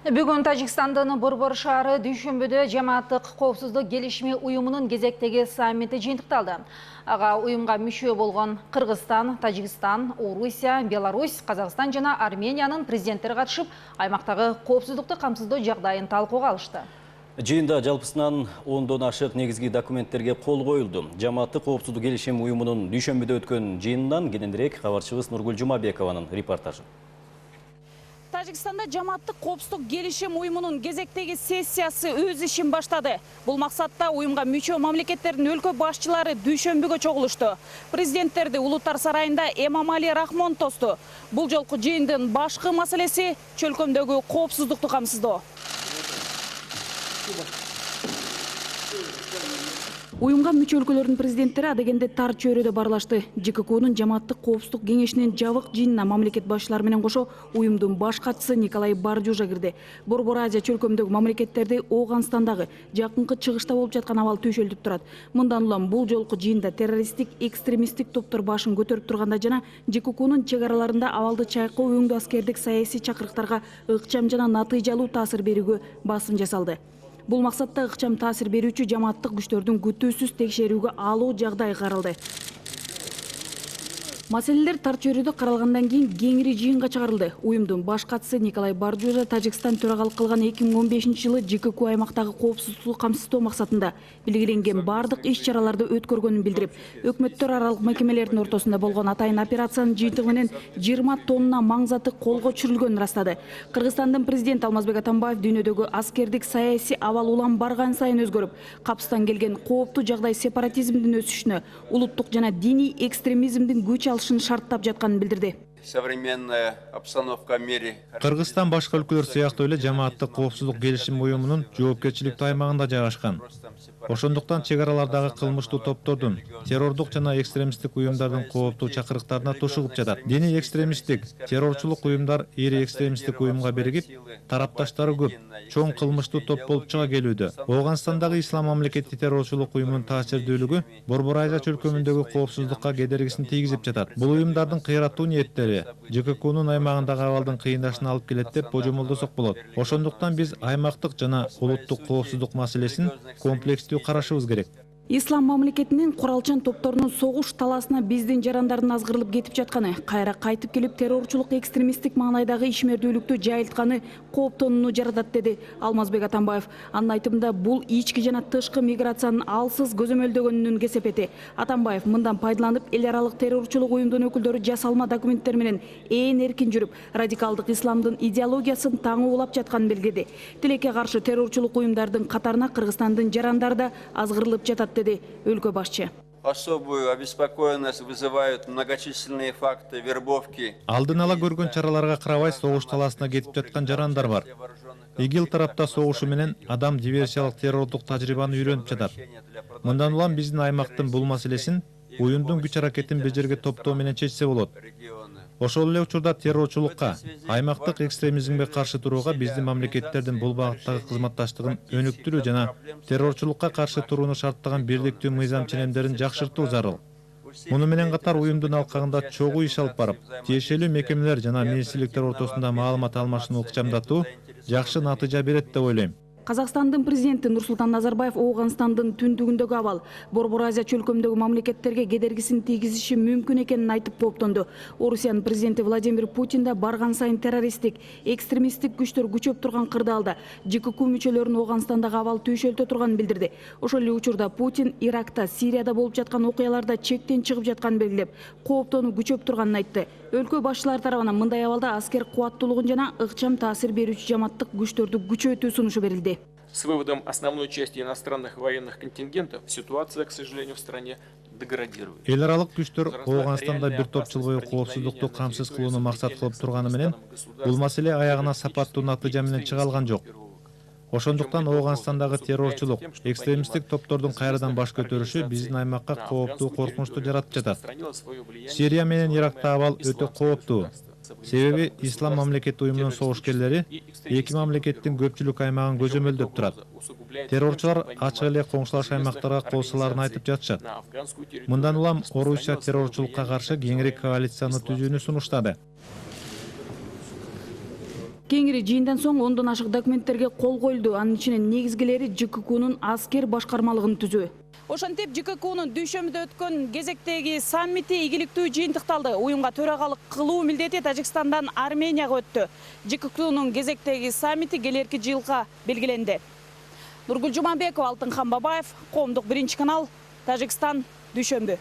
Бүгін Тажикстандың Борбор шаары дүйшөмбөдө жамааттык коопсуздук келишими уюмунун кезектеги саммити жыйынтыкталды. Ага уюмга мүчө болгон Кыргызстан, Тажикстан, Орусия, Беларусь, Казакстан жана Армениянын президенттери катышып, аймактагы коопсуздукту камсыздоо жагдайын талкууга алышты. Жыйында жалпысынан 10дон ашык негизги документтерге кол коюлду. Жамааттык коопсуздук келишим уюмунун дүйшөмбөдө өткөн жыйынынан кененирээк кабарчыбыз Нургүл Жумабекованын репортажы. Тажикстанда жамааттык коопсуздук келишим уюмунун кезектеги сессиясы өз ишин баштады. Бул максатта уюмга мүчө мамлекеттердин өлкө башчылары дүйшөмбүгө чогулушту. Президенттерди Улуттар сарайында Эмомали Рахмон тосту. Бул жолку жыйындын башкы маселеси чөлкөмдөгү коопсуздукту камсыздоо. Уюмга мүчө өлкөлөрдүн президенттери адегенде тар чөйрөдө барлашты. ЖККнын жамааттык коопсуздук кеңешинин жабык жыйынына мамлекет башчылары менен кошо уюмдун баш катчысы Николай Барджужа кирди. Борбор Азия чөлкөмдөгү мамлекеттерди Ооганстандагы жакынкы чыгышта болуп жаткан абал түйшөлтүп турат. Мындан улам бул жолку жыйында террористтик, экстремисттик топтор башын көтөрүп турганда жана ЖККнын чек араларында абалды чайкоо өңдүү аскердик саясий чакырыктарга ыкчам жана натыйжалуу таасир берүүгө басым жасалды. Бул максатта ыкчам таасир берүүчү жамааттык күчтөрдүн күтүүсүз текшерүүгө алуу жагдай каралды. Маселелер тар чөйрөдө каралгандан кийин кеңири жыйынга чыгарылды. Уюмдун баш катчысы Николай Барджужа Тажикстан төрагалык кылган 2015-жылы ЖКК аймактагы коопсуздукту камсыздоо максатында белгиленген бардык иш-чараларды өткөргөнүн билдирип, өкмөттөр аралык мекемелердин ортосунда болгон атайын операциянын жыйынтыгы менен 20 тонна маңзаты колго түшүрүлгөнүн ырастады. Кыргызстандын президенти Алмазбек Атамбаев дүйнөдөгү аскердик саясий абал улам барган сайын өзгөрүп, капыстан келген кооптуу жагдай сепаратизмдин өсүшүнө, улуттук жана диний экстремизмдин күч алышын шарттап жатканын билдирди. Современная обстановка в мире. Кыргызстан башка өлкөлөр сыяктуу эле жамааттык коопсуздук келишим уюмунун жоопкерчиликтүү аймагында жайгашкан. Ошондуктан чек аралардагы кылмыштуу топтордун, террордук жана экстремисттик уюмдардын кооптуу чакырыктарына тушугуп жатат. Диний экстремисттик, террорчулук уюмдар ири экстремисттик уюмга биригип, тарапташтары көп, чоң кылмыштуу топ болуп чыга келүүдө. Ооганстандагы ислам мамлекети террорчулук уюмунун таасирдүүлүгү Борбор Азия чөлкөмүндөгү коопсуздукка кедергисин тийгизип жатат. Бул уюмдардын кыйраттуу ниеттери ЖККнын аймагындагы абалдын кыйындашына алып келет деп божомолдосок болот. Ошондуктан биз аймактык жана улуттук коопсуздук маселесин комплекстүү карашыбыз керек. Ислам мамлекетинин куралчан топторунун согуш таласына биздин жарандардын азгырылып кетип жатканы, кайра кайтып келип террорчулук экстремисттик маанайдагы ишмердүүлүктү жайылтканы кооптонууну жаратат, деди Алмазбек Атамбаев. Анын айтымында бул ички жана тышкы миграциянын алсыз көзөмөлдөгөнүнүн кесепети. Атамбаев мындан пайдаланып эл аралык террорчулук уюмдун өкүлдөрү жасалма документтер менен ээн эркин жүрүп, радикалдык исламдын идеологиясын таңуулап жатканын билдирди. Тилекке каршы террорчулук уюмдардын катарына Кыргызстандын жарандары да азгырылып жатат, деди өлкө башчы. Особую обеспокоенность вызывают многочисленные факты вербовки. Алдын ала көргөн чараларга карабай согуш таласына кетип жаткан жарандар бар. ИГИЛ тарапта согушу менен адам диверсиялык террордук тажрыйбаны үйрөнүп жатат. Мындан улам биздин аймактын бул маселесин уюмдун күч аракетин бир жерге топтоо менен чечсе болот. Ошол эле учурда террорчулукка, аймактык экстремизмге каршы турууга биздин мамлекеттердин бул багыттагы кызматташтыгын өнүктүрүү жана террорчулукка каршы турууну шарттаган бирдиктүү мыйзам ченемдерин жакшыртуу зарыл. Муну менен катар уюмдун алкагында чогуу иш алып барып, тиешелүү мекемелер жана министрликтер ортосунда маалымат алмашууну ыкчамдатуу жакшы натыйжа берет деп ойлойм. Казакстандын президенти Нурсултан Назарбаев Ооганстандын түндүгүндөгү абал Борбор Азия чөлкөмүндөгү мамлекеттерге кедергисин тийгизиши мүмкүн экенин айтып кооптонду. Орусиянын президенти Владимир Путин да барган сайын террористтик, экстремисттик күчтөр күчөп турган кырдаалда ЖКК мүчөлөрүнүн Ооганстандагы абал түйшөлтө турганын билдирди. Ошол эле учурда Путин Иракта, Сирияда болуп жаткан окуяларда чектен чыгып жатканын белгилеп, кооптонуу күчөп турганын айтты. Өлкө башчылары тарабынан мындай абалда аскер кубаттуулугун жана ыкчам таасир берүүчү жамааттык күчтөрдү күчөтүү сунушу берилди. С выводом основной части иностранных военных контингентов ситуация, к сожалению, в стране деградирует. Эл аралык күчтөр Ооганстанда бир топ жыл бою коопсуздукту камсыз кылууну максат кылып турганы менен бул маселе аягына сапаттуу натыйжа менен чыга алган жок. Ошондуктан Ооганстандагы террорчулук, экстремисттик топтордун кайрадан баш көтөрүшү биздин аймакка кооптуу коркунучту жаратып жатат. Сирия менен Иракта абал өтө кооптуу. Себеби ислам мамлекети уюмунун согушкерлери эки мамлекеттин көпчүлүк аймагын көзөмөлдөп турат. Террорчулар ачык эле коңшулаш аймактарга кол салаарын айтып жатышат. Мындан улам Орусия террорчулукка каршы кеңири коалицияны түзүүнү сунуштады. Кеңири жыйындан соң ондон ашык документтерге кол коюлду. Анын ичинен негизгилери ЖККнын аскер башкармалыгын түзүү. Ошентип ЖККнын дүйшөмбүдө өткөн кезектеги саммити ийгиликтүү жыйынтыкталды. Уюмга төрагалык кылуу милдети Тажикстандан Арменияга өттү. ЖККнын кезектеги саммити келерки жылга белгиленди. Нургул Жумабекова, Алтынхан Бабаев, Коомдук 1 канал, Тажикстан, Дүйшөмбү.